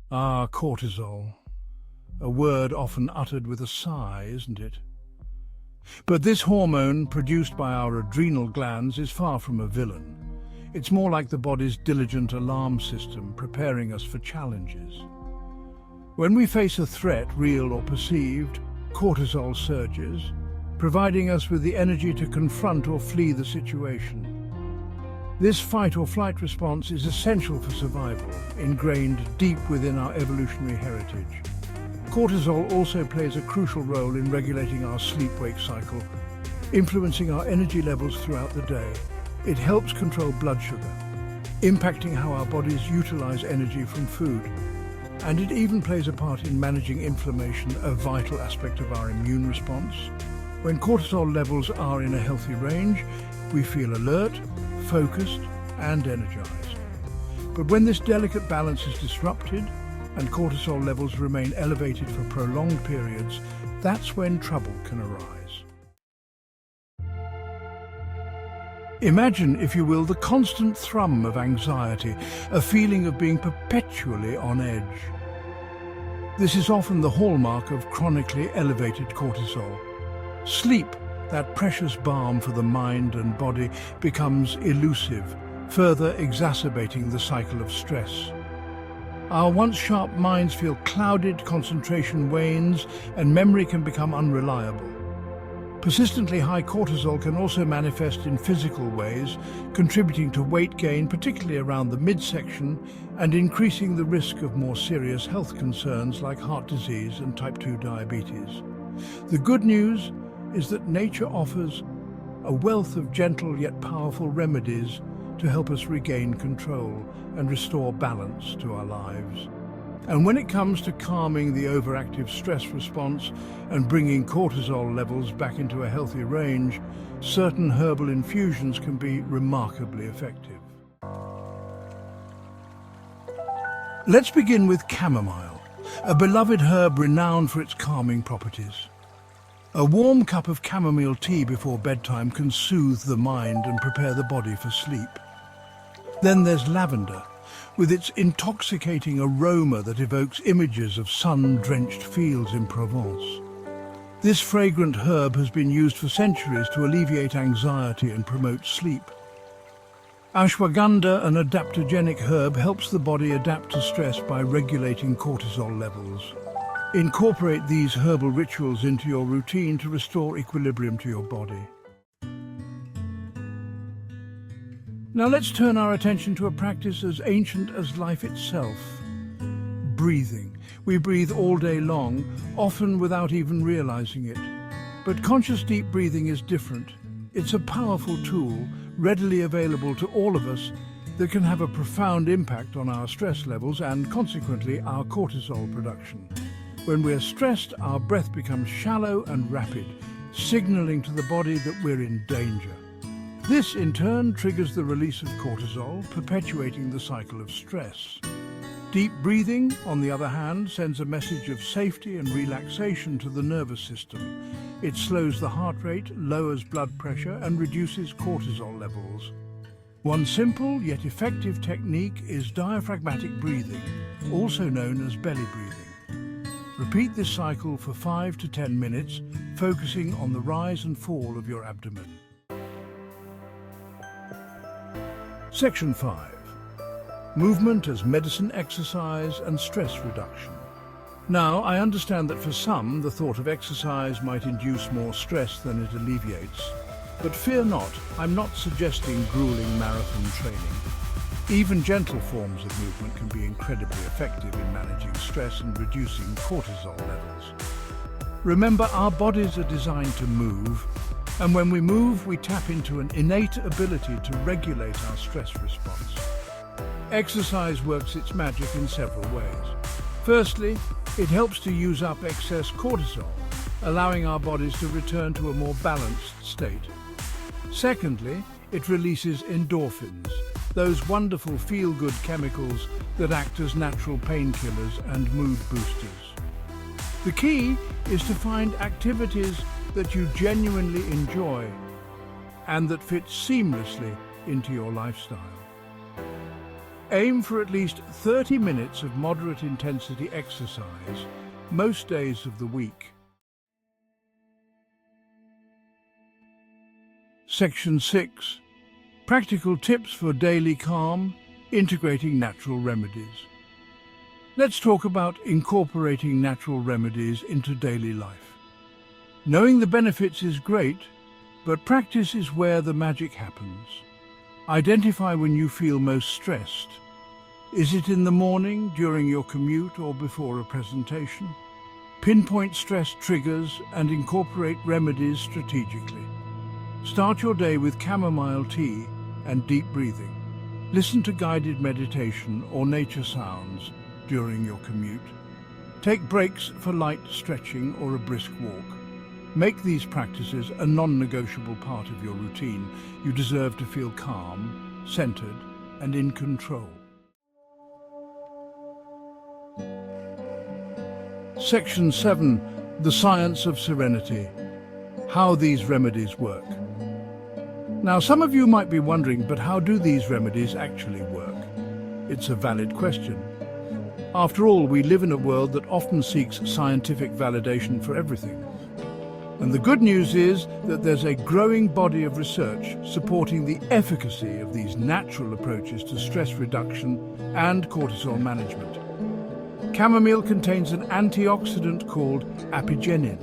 Ah, cortisol. A word often uttered with a sigh, isn't it? But this hormone, produced by our adrenal glands, is far from a villain. It's more like the body's diligent alarm system, preparing us for challenges. When we face a threat, real or perceived, cortisol surges, providing us with the energy to confront or flee the situation. This fight or flight response is essential for survival, ingrained deep within our evolutionary heritage. Cortisol also plays a crucial role in regulating our sleep-wake cycle, influencing our energy levels throughout the day. It helps control blood sugar, impacting how our bodies utilize energy from food. And it even plays a part in managing inflammation, a vital aspect of our immune response. When cortisol levels are in a healthy range, we feel alert, focused, and energized. But when this delicate balance is disrupted and cortisol levels remain elevated for prolonged periods, that's when trouble can arise. Imagine, if you will, the constant thrum of anxiety, a feeling of being perpetually on edge. This is often the hallmark of chronically elevated cortisol. Sleep, that precious balm for the mind and body, becomes elusive, further exacerbating the cycle of stress. Our once sharp minds feel clouded, concentration wanes, and memory can become unreliable. Persistently high cortisol can also manifest in physical ways, contributing to weight gain, particularly around the midsection, and increasing the risk of more serious health concerns like heart disease and type 2 diabetes. The good news is that nature offers a wealth of gentle yet powerful remedies to help us regain control and restore balance to our lives. And when it comes to calming the overactive stress response and bringing cortisol levels back into a healthy range, certain herbal infusions can be remarkably effective. Let's begin with chamomile, a beloved herb renowned for its calming properties. A warm cup of chamomile tea before bedtime can soothe the mind and prepare the body for sleep. Then there's lavender, with its intoxicating aroma that evokes images of sun-drenched fields in Provence. This fragrant herb has been used for centuries to alleviate anxiety and promote sleep. Ashwagandha, an adaptogenic herb, helps the body adapt to stress by regulating cortisol levels. Incorporate these herbal rituals into your routine to restore equilibrium to your body. Now let's turn our attention to a practice as ancient as life itself. Breathing. We breathe all day long, often without even realizing it. But conscious deep breathing is different. It's a powerful tool, readily available to all of us, that can have a profound impact on our stress levels and, consequently, our cortisol production. When we're stressed, our breath becomes shallow and rapid, signaling to the body that we're in danger. This, in turn, triggers the release of cortisol, perpetuating the cycle of stress. Deep breathing, on the other hand, sends a message of safety and relaxation to the nervous system. It slows the heart rate, lowers blood pressure, and reduces cortisol levels. One simple yet effective technique is diaphragmatic breathing, also known as belly breathing. Repeat this cycle for 5 to 10 minutes, focusing on the rise and fall of your abdomen. Section 5. Movement as medicine, exercise and stress reduction. Now, I understand that for some, the thought of exercise might induce more stress than it alleviates. But fear not, I'm not suggesting grueling marathon training. Even gentle forms of movement can be incredibly effective in managing stress and reducing cortisol levels. Remember, our bodies are designed to move, and when we move, we tap into an innate ability to regulate our stress response. Exercise works its magic in several ways. Firstly, it helps to use up excess cortisol, allowing our bodies to return to a more balanced state. Secondly, it releases endorphins, those wonderful feel-good chemicals that act as natural painkillers and mood boosters. The key is to find activities that you genuinely enjoy and that fit seamlessly into your lifestyle. Aim for at least 30 minutes of moderate intensity exercise most days of the week. Section 6. Practical tips for daily calm, integrating natural remedies. Let's talk about incorporating natural remedies into daily life. Knowing the benefits is great, but practice is where the magic happens. Identify when you feel most stressed. Is it in the morning, during your commute, or before a presentation? Pinpoint stress triggers and incorporate remedies strategically. Start your day with chamomile tea and deep breathing. Listen to guided meditation or nature sounds during your commute. Take breaks for light stretching or a brisk walk. Make these practices a non-negotiable part of your routine. You deserve to feel calm, centered, and in control. Section 7. The Science of Serenity. How these remedies work. Now, some of you might be wondering, but how do these remedies actually work? It's a valid question. After all, we live in a world that often seeks scientific validation for everything. And the good news is that there's a growing body of research supporting the efficacy of these natural approaches to stress reduction and cortisol management. Chamomile contains an antioxidant called apigenin,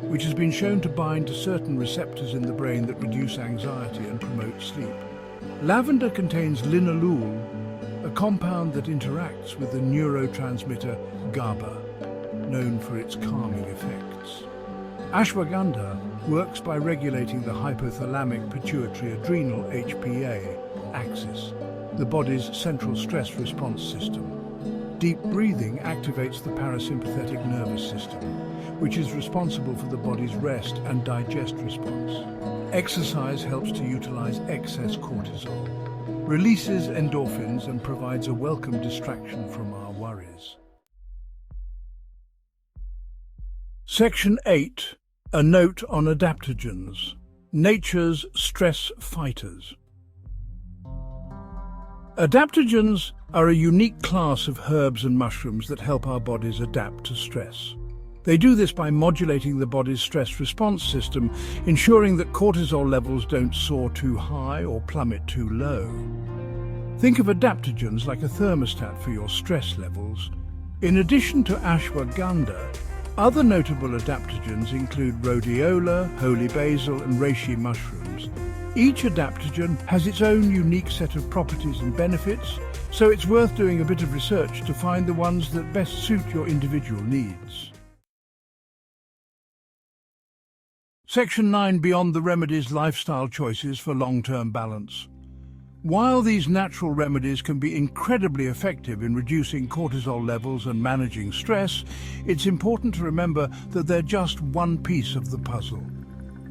which has been shown to bind to certain receptors in the brain that reduce anxiety and promote sleep. Lavender contains linalool, a compound that interacts with the neurotransmitter GABA, known for its calming effects. Ashwagandha works by regulating the hypothalamic pituitary adrenal HPA axis, the body's central stress response system. Deep breathing activates the parasympathetic nervous system, which is responsible for the body's rest and digest response. Exercise helps to utilize excess cortisol, releases endorphins, and provides a welcome distraction from our worries. Section 8. A note on adaptogens, nature's stress fighters. Adaptogens are a unique class of herbs and mushrooms that help our bodies adapt to stress. They do this by modulating the body's stress response system, ensuring that cortisol levels don't soar too high or plummet too low. Think of adaptogens like a thermostat for your stress levels. In addition to ashwagandha, other notable adaptogens include rhodiola, holy basil, and reishi mushrooms. Each adaptogen has its own unique set of properties and benefits, so it's worth doing a bit of research to find the ones that best suit your individual needs. Section 9. Beyond the remedies, lifestyle choices for long-term balance. While these natural remedies can be incredibly effective in reducing cortisol levels and managing stress, it's important to remember that they're just one piece of the puzzle.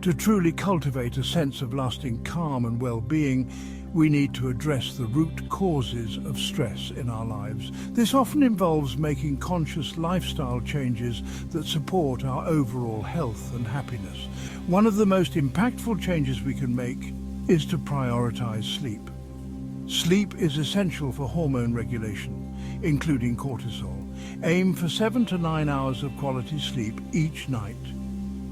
To truly cultivate a sense of lasting calm and well-being, we need to address the root causes of stress in our lives. This often involves making conscious lifestyle changes that support our overall health and happiness. One of the most impactful changes we can make is to prioritize sleep. Sleep is essential for hormone regulation, including cortisol. Aim for 7 to 9 hours of quality sleep each night.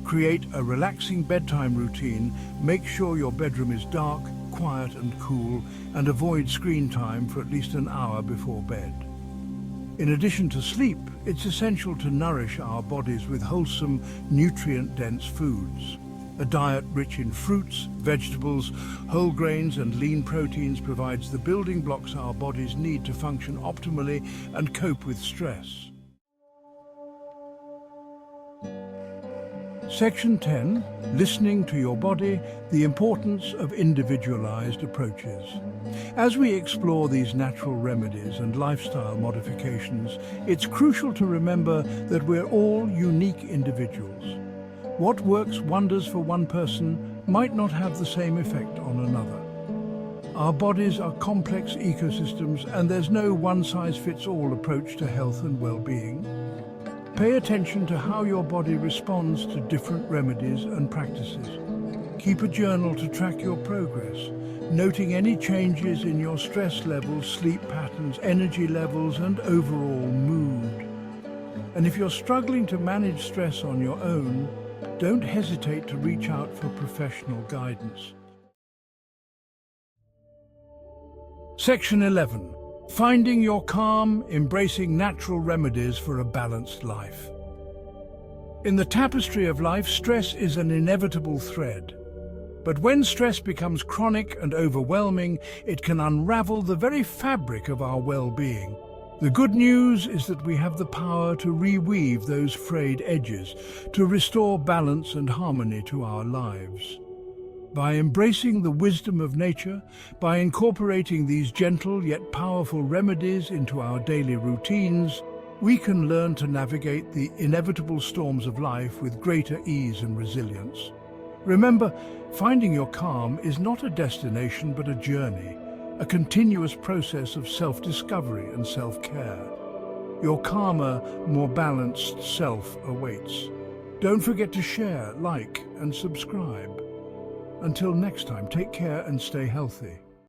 Create a relaxing bedtime routine. Make sure your bedroom is dark, quiet and cool, and avoid screen time for at least an hour before bed. In addition to sleep, it's essential to nourish our bodies with wholesome, nutrient-dense foods. A diet rich in fruits, vegetables, whole grains and lean proteins provides the building blocks our bodies need to function optimally and cope with stress. Section 10. Listening to your body, the importance of individualized approaches. As we explore these natural remedies and lifestyle modifications, it's crucial to remember that we're all unique individuals. What works wonders for one person might not have the same effect on another. Our bodies are complex ecosystems, and there's no one-size-fits-all approach to health and well-being. Pay attention to how your body responds to different remedies and practices. Keep a journal to track your progress, noting any changes in your stress levels, sleep patterns, energy levels, and overall mood. And if you're struggling to manage stress on your own, don't hesitate to reach out for professional guidance. Section 11. Finding your calm, embracing natural remedies for a balanced life. In the tapestry of life, stress is an inevitable thread. But when stress becomes chronic and overwhelming, it can unravel the very fabric of our well-being. The good news is that we have the power to reweave those frayed edges, to restore balance and harmony to our lives. By embracing the wisdom of nature, by incorporating these gentle yet powerful remedies into our daily routines, we can learn to navigate the inevitable storms of life with greater ease and resilience. Remember, finding your calm is not a destination but a journey, a continuous process of self-discovery and self-care. Your calmer, more balanced self awaits. Don't forget to share, like, and subscribe. Until next time, take care and stay healthy.